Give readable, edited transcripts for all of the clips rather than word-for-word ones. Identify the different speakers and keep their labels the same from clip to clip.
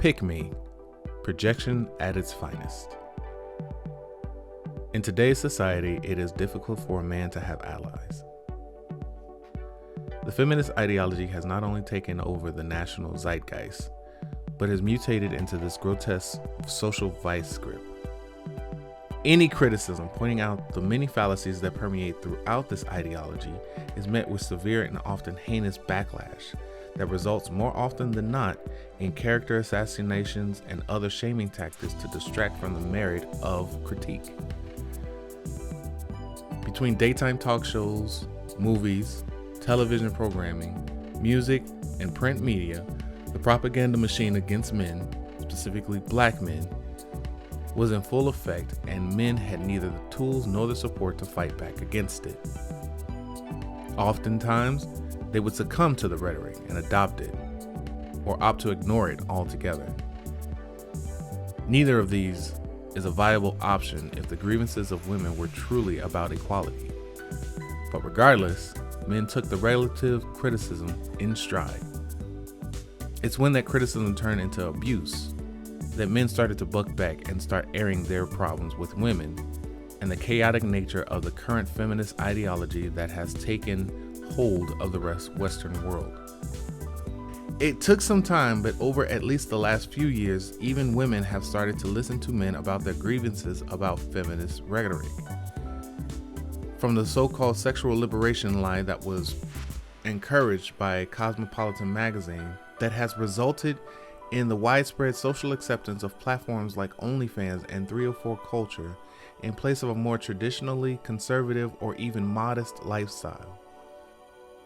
Speaker 1: Pick me, projection at its finest. In today's society, it is difficult for a man to have allies. The feminist ideology has not only taken over the national zeitgeist, but has mutated into this grotesque social vice grip. Any criticism pointing out the many fallacies that permeate throughout this ideology is met with severe and often heinous backlash that results more often than not in character assassinations and other shaming tactics to distract from the merit of critique. Between daytime talk shows, movies, television programming, music, and print media, the propaganda machine against men, specifically black men, was in full effect, and men had neither the tools nor the support to fight back against it. Oftentimes, they would succumb to the rhetoric and adopt it, or opt to ignore it altogether. Neither of these is a viable option if the grievances of women were truly about equality. But regardless, men took the relative criticism in stride. It's when that criticism turned into abuse that men started to buck back and start airing their problems with women and the chaotic nature of the current feminist ideology that has taken hold of the Western world. It took some time, but over at least the last few years, even women have started to listen to men about their grievances about feminist rhetoric. From the so-called sexual liberation line that was encouraged by Cosmopolitan magazine that has resulted in the widespread social acceptance of platforms like OnlyFans and 304 culture in place of a more traditionally conservative or even modest lifestyle.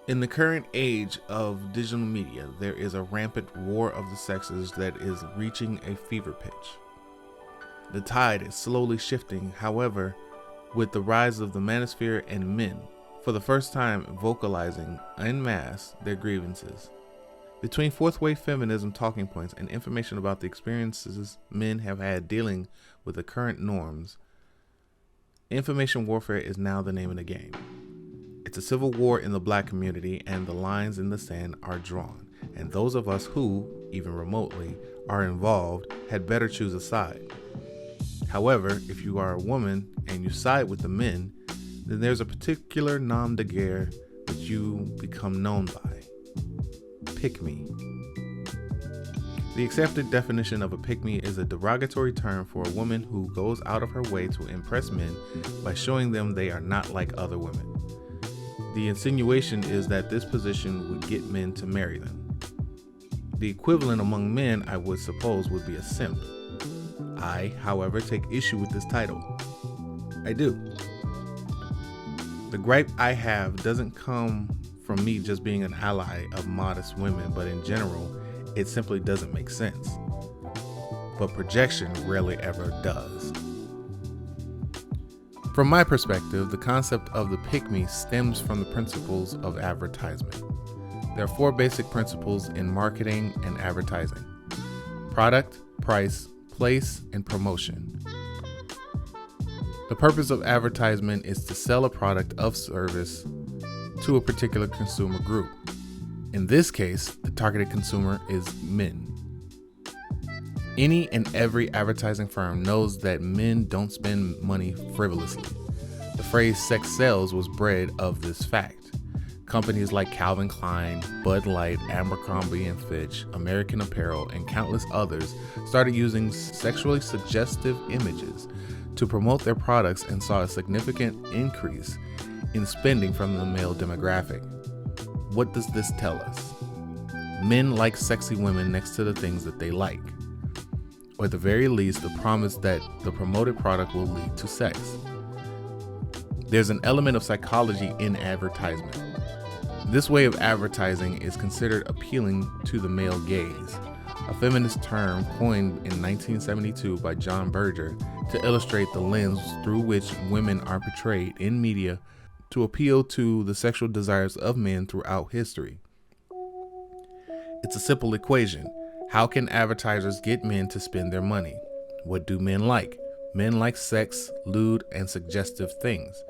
Speaker 1: In the current age of digital media, there is a rampant war of the sexes that is reaching a fever pitch. The tide is slowly shifting, however, with the rise of the manosphere and men, for the first time vocalizing en masse their grievances. Between fourth wave feminism talking points and information about the experiences men have had dealing with the current norms, information warfare is now the name of the game. It's a civil war in the black community, and the lines in the sand are drawn, and those of us who, even remotely, are involved had better choose a side. However, if you are a woman and you side with the men, then there's a particular nom de guerre that you become known by. Pick me. The accepted definition of a pick me is a derogatory term for a woman who goes out of her way to impress men by showing them they are not like other women. The insinuation is that this position would get men to marry them. The equivalent among men, I would suppose, would be a simp. I, however, take issue with this title. I do. The gripe I have doesn't come from me just being an ally of modest women, but in general, it simply doesn't make sense. But projection rarely ever does. From my perspective, the concept of the pick-me stems from the principles of advertisement. There are 4 basic principles in marketing and advertising: product, price, place, and promotion. The purpose of advertisement is to sell a product of service to a particular consumer group. In this case, the targeted consumer is men. Any and every advertising firm knows that men don't spend money frivolously. The phrase sex sells was bred of this fact. Companies like Calvin Klein, Bud Light, Abercrombie & Fitch, American Apparel, and countless others started using sexually suggestive images to promote their products and saw a significant increase in spending from the male demographic. What does this tell us? Men like sexy women next to the things that they like, or at the very least, the promise that the promoted product will lead to sex. There's an element of psychology in advertisement. This way of advertising is considered appealing to the male gaze, a feminist term coined in 1972 by John Berger to illustrate the lens through which women are portrayed in media to appeal to the sexual desires of men throughout history. It's a simple equation. How can advertisers get men to spend their money? What do men like? Men like sex, lewd, and suggestive things.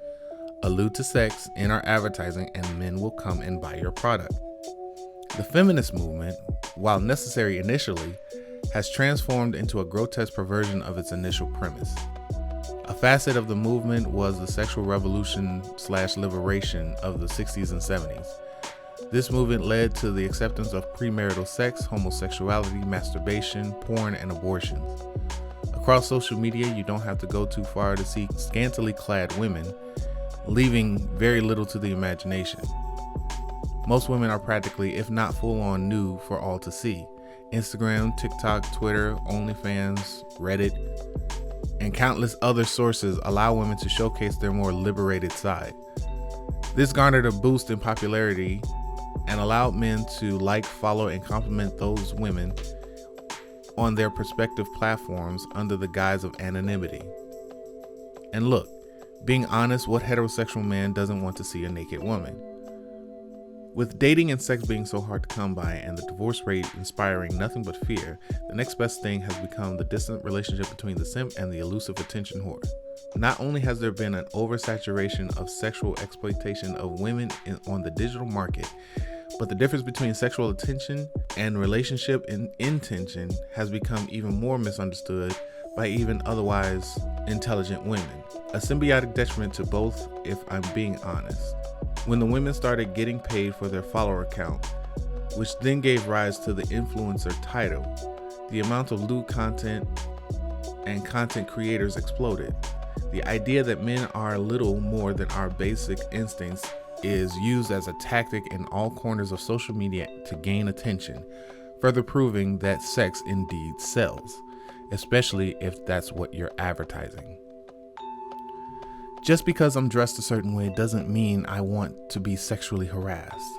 Speaker 1: Allude to sex in our advertising and men will come and buy your product. The feminist movement, while necessary initially, has transformed into a grotesque perversion of its initial premise. A facet of the movement was the sexual revolution/liberation of the 60s and 70s. This movement led to the acceptance of premarital sex, homosexuality, masturbation, porn, and abortions. Across social media, you don't have to go too far to see scantily clad women, leaving very little to the imagination. Most women are practically, if not full-on, nude for all to see. Instagram, TikTok, Twitter, OnlyFans, Reddit, and countless other sources allow women to showcase their more liberated side. This garnered a boost in popularity and allowed men to like, follow, and compliment those women on their respective platforms under the guise of anonymity. And look, being honest, what heterosexual man doesn't want to see a naked woman? With dating and sex being so hard to come by and the divorce rate inspiring nothing but fear, the next best thing has become the distant relationship between the simp and the elusive attention whore. Not only has there been an oversaturation of sexual exploitation of women on the digital market, but the difference between sexual attention and relationship intention has become even more misunderstood by even otherwise intelligent women. A symbiotic detriment to both, if I'm being honest. When the women started getting paid for their follower count, which then gave rise to the influencer title, the amount of lewd content and content creators exploded. The idea that men are little more than our basic instincts is used as a tactic in all corners of social media to gain attention, further proving that sex indeed sells, especially if that's what you're advertising. Just because I'm dressed a certain way doesn't mean I want to be sexually harassed.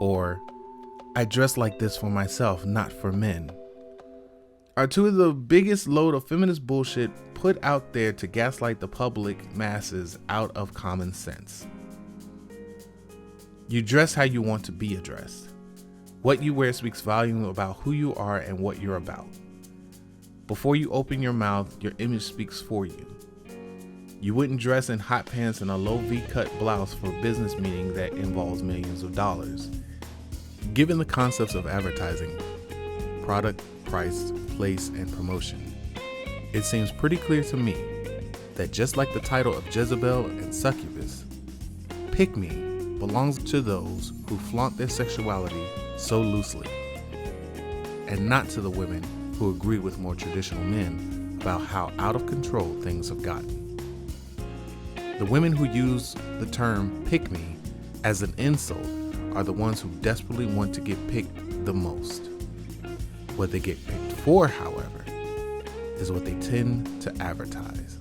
Speaker 1: Or, I dress like this for myself, not for men. Are two of the biggest load of feminist bullshit put out there to gaslight the public masses out of common sense. You dress how you want to be addressed. What you wear speaks volume about who you are and what you're about. Before you open your mouth, your image speaks for you. You wouldn't dress in hot pants and a low V-cut blouse for a business meeting that involves millions of dollars. Given the concepts of advertising, product, price, place, and promotion, it seems pretty clear to me that just like the title of Jezebel and Succubus, pick me belongs to those who flaunt their sexuality so loosely, and not to the women who agree with more traditional men about how out of control things have gotten. The women who use the term pick me as an insult are the ones who desperately want to get picked the most. What they get picked for, however, is what they tend to advertise.